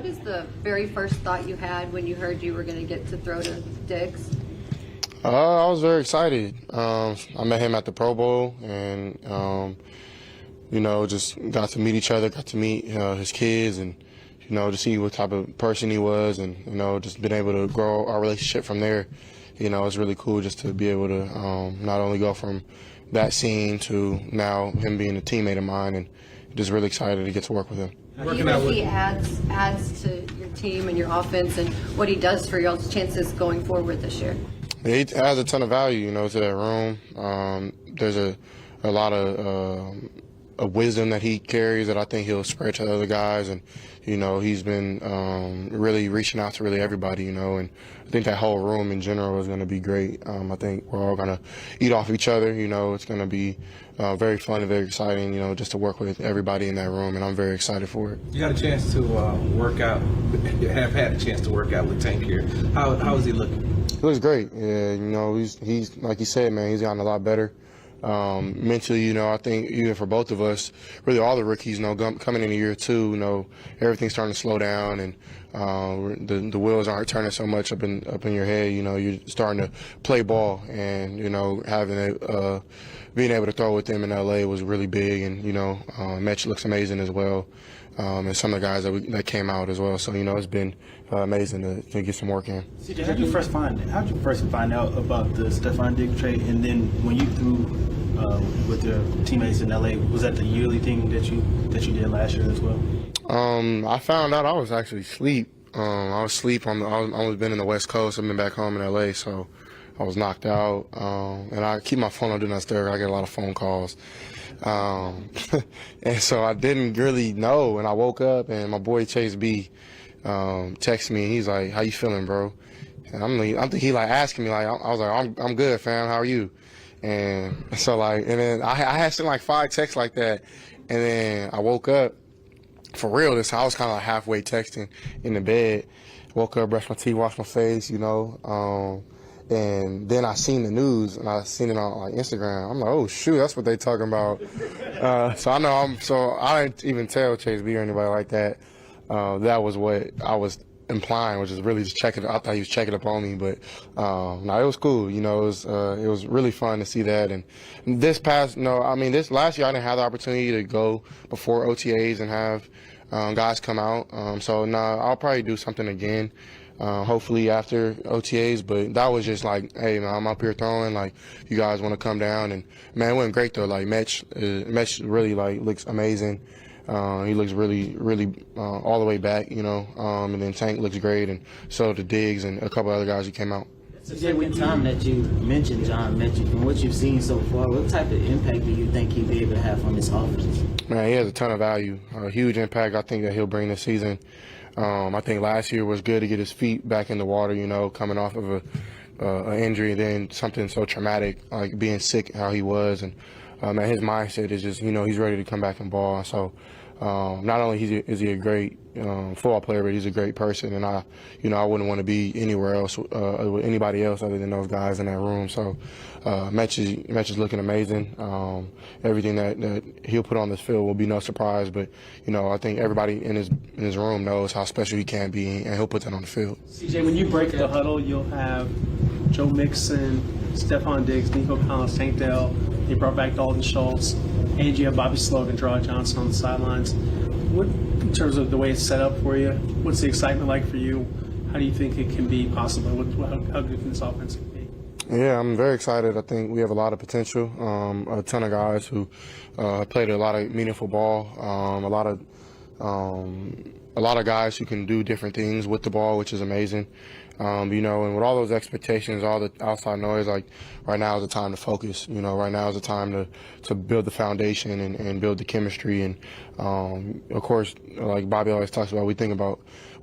what is the very first thought you had when you heard you were going to get to throw to Diggs? I was very excited. I met him at the Pro Bowl, and just got to meet each other, got to meet his kids, and to see what type of person he was, and just been able to grow our relationship from there. It's really cool just to be able to not only go from that scene to now him being a teammate of mine, and just really excited to get to work with him. Do you think he adds to your team and your offense, and what he does for y'all's chances going forward this year? He adds a ton of value, to that room. There's a lot of wisdom that he carries that I think he'll spread to other guys, and he's been really reaching out to really everybody, and I think that whole room in general is going to be great. I think we're all going to eat off each other. It's going to be very fun and very exciting, just to work with everybody in that room, and I'm very excited for it. You got a chance to work out, have had a chance to work out with Tank here. How is he looking? He looks great. Yeah, he's like you said, man, he's gotten a lot better. Mentally, I think even for both of us, really all the rookies, coming in year two, everything's starting to slow down, and the wheels aren't turning so much up in your head. You're starting to play ball, and having being able to throw with them in LA was really big, and Metchie looks amazing as well, and some of the guys that came out as well. So it's been amazing to get some work in. CJ, how'd you first find out about the Stefon Diggs trade, and then when you threw with your teammates in LA, was that the yearly thing that you did last year as well? I found out I was actually asleep. I was asleep I was been in the West Coast. I've been back home in LA, so I was knocked out. And I keep my phone on Do Not Disturb. I get a lot of phone calls. And so I didn't really know. And I woke up, and my boy Chase B texted me, and he's like, "How you feeling, bro?" And I think he asking me, I was like, I'm good, fam. How are you? And so and then I had sent 5 texts like that, and then I woke up. For real, I was kind of halfway texting in the bed. Woke up, brushed my teeth, washed my face, and then I seen the news, and I seen it on Instagram. I'm like, oh shoot, that's what they talking about. So I know I didn't even tell Chase B or anybody like that. That was what I was implying, which is really just checking. I thought he was checking up on me, but no, it was cool. It was really fun to see that. And this last year I didn't have the opportunity to go before OTAs and have guys come out. So I'll probably do something again. Hopefully after OTAs, but that was just hey man, I'm up here throwing. You guys want to come down? And man, it went great though. Metch really looks amazing. He looks really, really all the way back, and then Tank looks great, and so the Diggs and a couple other guys who came out. It's the second time that you mentioned John Metchie. From what you've seen so far, what type of impact do you think he'll be able to have on this offense? Man, he has a ton of value, a huge impact I think that he'll bring this season. I think last year was good to get his feet back in the water, coming off of an injury, then something so traumatic like being sick, how he was, and his mindset is just, he's ready to come back and ball. So not only is he a great football player, but he's a great person, and I wouldn't want to be anywhere else with anybody else other than those guys in that room. So Metchie's looking amazing. Everything that he'll put on this field will be no surprise, but I think everybody in his room knows how special he can be, and he'll put that on the field. CJ, when you break the huddle, you'll have Joe Mixon, Stefon Diggs, Nico Collins, Tank Dell. They brought back Dalton Schultz, and you have Bobby Slogan and Gerard Johnson on the sidelines. What, in terms of the way it's set up for you, what's the excitement like for you? How do you think it can be possible? How good can this offense be? Yeah, I'm very excited. I think we have a lot of potential. A ton of guys who played a lot of meaningful ball. A lot of guys who can do different things with the ball, which is amazing. And with all those expectations, all the outside noise, right now is the time to focus. Right now is the time to build the foundation and build the chemistry. And of course, like Bobby always talks about,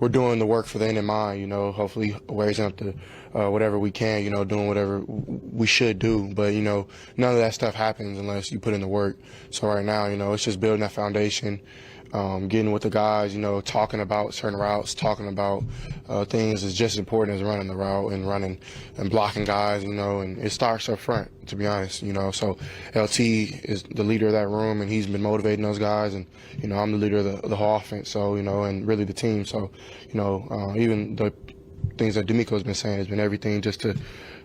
we're doing the work for the end in mind. Hopefully raising up to whatever we can. Doing whatever we should do. But none of that stuff happens unless you put in the work. So right now, it's just building that foundation. getting with the guys, talking about certain routes, talking about things is just as important as running the route and running and blocking guys, and it starts up front, to be honest, So LT is the leader of that room, and he's been motivating those guys, and, I'm the leader of the whole offense, so, and really the team. So, even the things that D'Amico's been saying has been everything just to,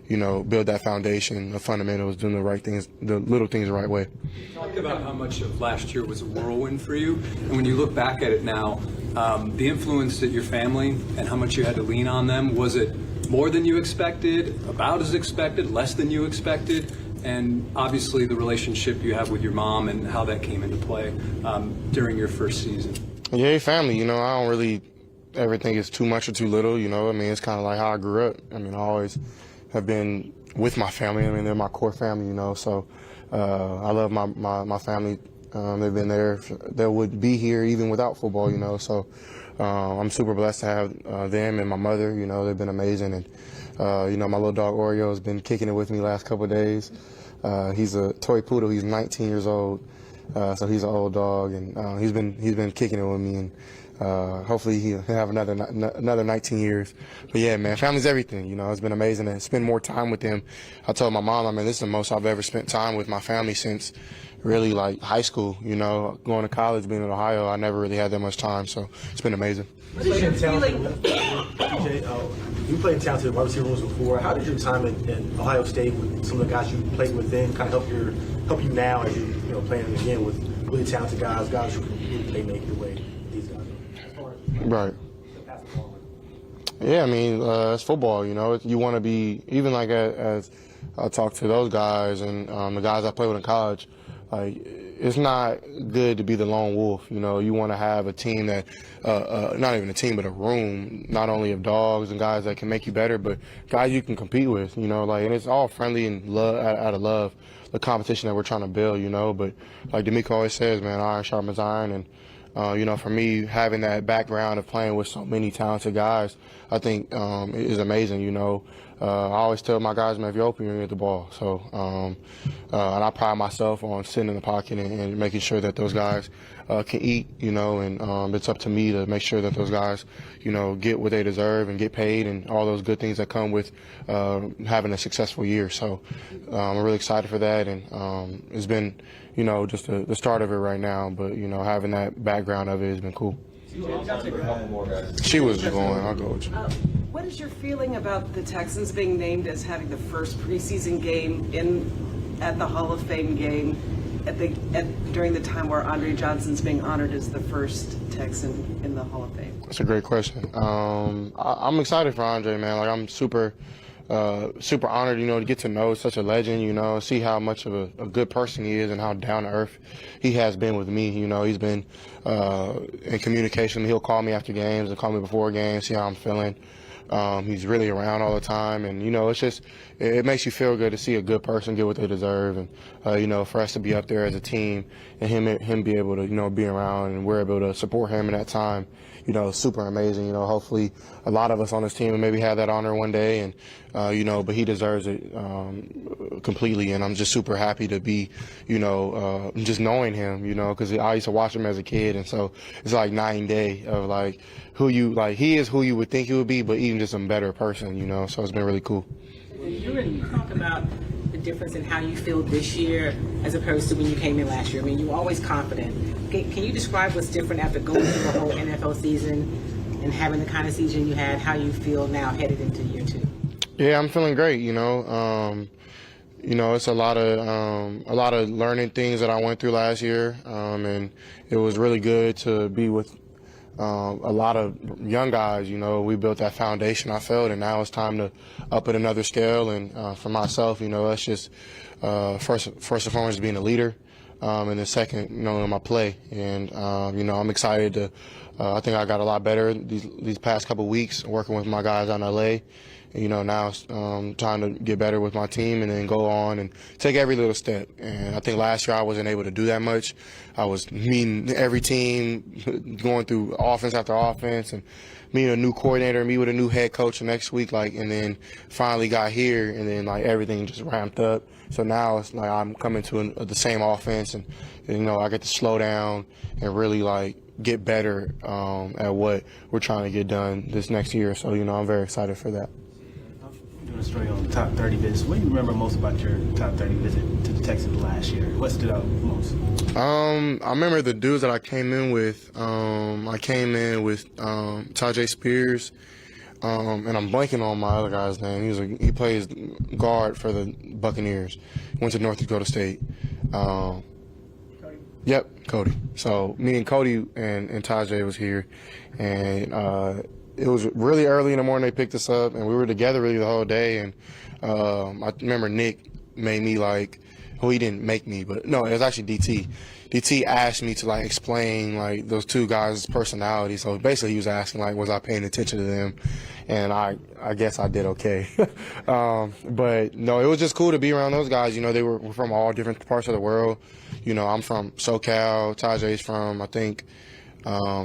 build that foundation, the fundamentals, doing the right things, the little things the right way. Talked about how much of last year was a whirlwind for you, and when you look back at it now, the influence that your family and how much you had to lean on them, was it more than you expected, about as expected, less than you expected? And obviously the relationship you have with your mom and how that came into play during your first season. Yeah, family, I don't really ever think it's too much or too little, it's kind of like how I grew up. I always have been with my family. They're my core family, so I love my family. They've been there. They would be here even without football, so I'm super blessed to have them and my mother. They've been amazing. And, my little dog Oreo has been kicking it with me the last couple of days. He's a toy poodle. He's 19 years old, so he's an old dog, and he's been kicking it with me. And hopefully he'll have another 19 years. But yeah, man, family's everything. It's been amazing to spend more time with them. I told my mom, this is the most I've ever spent time with my family since really like high school. Going to college, being in Ohio, I never really had that much time. So it's been amazing. You played in talented wide receiver rooms before. How did your time in Ohio State with some of the guys you played with then kind of help you now as you playing again with really talented guys who can really play make the way these guys are? Right. Yeah, it's football. You want to be, even like as I talk to those guys and the guys I play with in college. Like, it's not good to be the lone wolf. You want to have a team that, not even a team, but a room, not only of dogs and guys that can make you better, but guys you can compete with. And it's all friendly and love, out of love, the competition that we're trying to build. But like D'Amico always says, man, iron sharpens iron. And for me, having that background of playing with so many talented guys, I think is amazing. I always tell my guys, man, if you're open, you're going to get the ball. So, and I pride myself on sitting in the pocket and making sure that those guys can eat, and it's up to me to make sure that those guys, get what they deserve and get paid and all those good things that come with having a successful year. So I'm really excited for that, and it's been, just the start of it right now, but, having that background of it has been cool. She was going. I'll go with you. What is your feeling about the Texans being named as having the first preseason game at the Hall of Fame game during the time where Andre Johnson's being honored as the first Texan in the Hall of Fame? That's a great question. I'm excited for Andre, man. Like, I'm super honored, to get to know such a legend, see how much of a good person he is and how down to earth he has been with me. He's been in communication. He'll call me after games and call me before games, see how I'm feeling. He's really around all the time, and it's just it makes you feel good to see a good person get what they deserve, and for us to be up there as a team and him be able to be around, and we're able to support him in that time. Super amazing. Hopefully a lot of us on this team will maybe have that honor one day, and but he deserves it completely, and I'm just super happy to be just knowing him, because I used to watch him as a kid, and so it's like night and day of like he is who you would think he would be, but even just a better person, so it's been really cool. You talk about the difference in how you feel this year as opposed to when you came in last year. You were always confident. Can you describe what's different after going through the whole NFL season and having the kind of season you had, how you feel now headed into year two? Yeah, I'm feeling great, it's a lot of learning things that I went through last year, and it was really good to be with a lot of young guys. We built that foundation, I felt, and now it's time to up it another scale. And for myself, that's just first and foremost being a leader, and then second, in my play. And I'm excited to. I think I got a lot better these past couple of weeks working with my guys out in LA. Now it's time to get better with my team and then go on and take every little step. And I think last year I wasn't able to do that much. I was meeting every team, going through offense after offense, and meeting a new coordinator, meet with a new head coach the next week, and then finally got here, and then everything just ramped up. So now it's like I'm coming to the same offense, and and, I get to slow down and really like get better at what we're trying to get done this next year. So, I'm very excited for that. Doing a story on top 30 visits. What do you remember most about your top 30 visit to the Texans last year? What stood out most? I remember the dudes that I came in with. I came in with Tajay Spears, and I'm blanking on my other guy's name. He plays guard for the Buccaneers. Went to North Dakota State. Cody? Yep, Cody. So me and Cody and Tajay was here, and it was really early in the morning. They picked us up, and we were together really the whole day. And I remember Nick made me he didn't make me, but no, it was actually DT. DT asked me to explain those two guys' personalities. So basically, he was asking was I paying attention to them, and I guess I did okay. But no, it was just cool to be around those guys. They were from all different parts of the world. I'm from SoCal. Tajay's from I think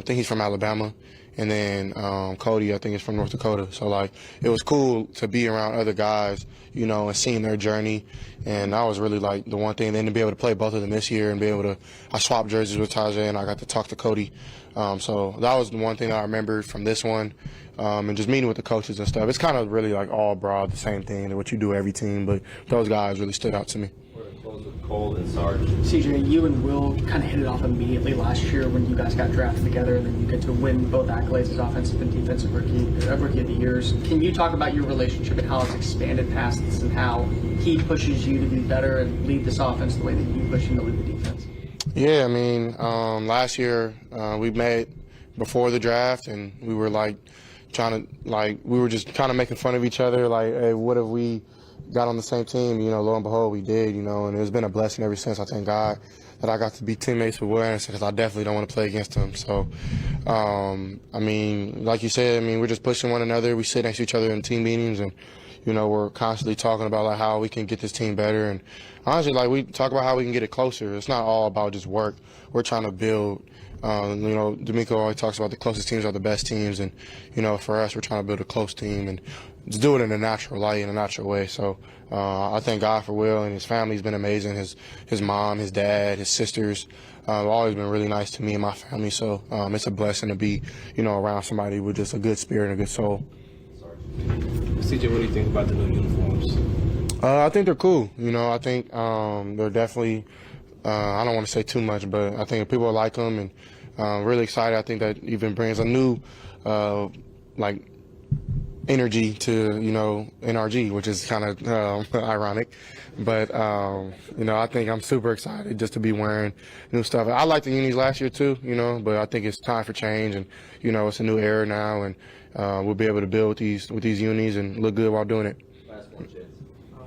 he's from Alabama. And then Cody, I think, is from North Dakota. So, it was cool to be around other guys, and seeing their journey. And that was really, the one thing. And then to be able to play both of them this year and be able to – I swapped jerseys with Tajay, and I got to talk to Cody. So that was the one thing that I remembered from this one. And just meeting with the coaches and stuff. It's kind of really, all broad, the same thing, what you do every team. But those guys really stood out to me. With Cole and Sarge. CJ, you and Will kind of hit it off immediately last year when you guys got drafted together, and then you get to win both accolades as offensive and defensive rookie of the years. Can you talk about your relationship and how it's expanded past this, and how he pushes you to be better and lead this offense the way that you push him to lead the defense? Yeah, last year we met before the draft, and we were we were just kind of making fun of each other, hey, what have we got on the same team? Lo and behold, we did, and it's been a blessing ever since. I thank God that I got to be teammates with Will Anderson, because I definitely don't want to play against him. So, like you said, we're just pushing one another. We sit next to each other in team meetings, and, we're constantly talking about how we can get this team better. And honestly, we talk about how we can get it closer. It's not all about just work. We're trying to build. D'Amico always talks about the closest teams are the best teams, and for us, we're trying to build a close team and just do it in a natural light, in a natural way. So I thank God for Will, and his family's been amazing. His mom, his dad, his sisters have always been really nice to me and my family. So it's a blessing to be around somebody with just a good spirit and a good soul. CJ, what do you think about the new uniforms? I think they're cool. I think they're definitely. I don't want to say too much, but I think people like them, and really excited. I think that even brings a new energy to NRG, which is kind of ironic. But I think I'm super excited just to be wearing new stuff. I liked the unis last year too, but I think it's time for change, and it's a new era now, and we'll be able to build with these unis and look good while doing it. Last one, Chance.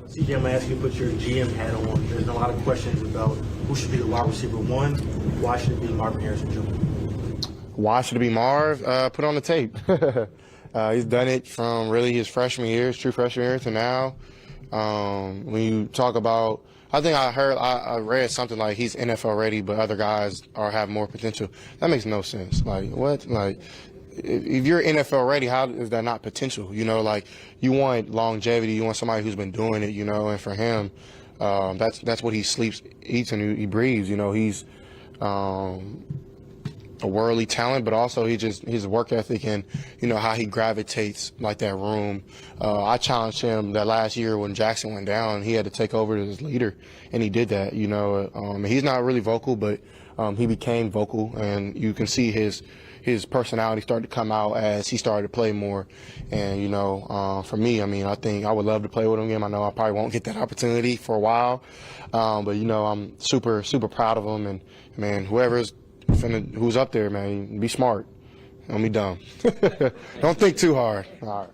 CJ, I'm going to ask you to put your GM hat on. There's a lot of questions about who should be the wide receiver one. Why should it be Marvin Harrison Jr.? Why should it be Marv? Put on the tape. He's done it from really his freshman year, his true freshman year, to now. When you talk about, I think I read something like he's NFL ready, but other guys have more potential. That makes no sense. What? If you're NFL ready, how is that not potential? You want longevity. You want somebody who's been doing it. And for him, that's what he sleeps, eats, and he breathes. He's a worldly talent, but also his work ethic and how he gravitates that room. I challenged him that last year when Jackson went down. He had to take over as leader, and he did that. He's not really vocal, but he became vocal, and you can see his personality started to come out as he started to play more. And, for me, I think I would love to play with him again. I know I probably won't get that opportunity for a while. But, I'm super, super proud of him. And, man, who's up there, man, be smart. Don't be dumb. Don't think too hard. All right.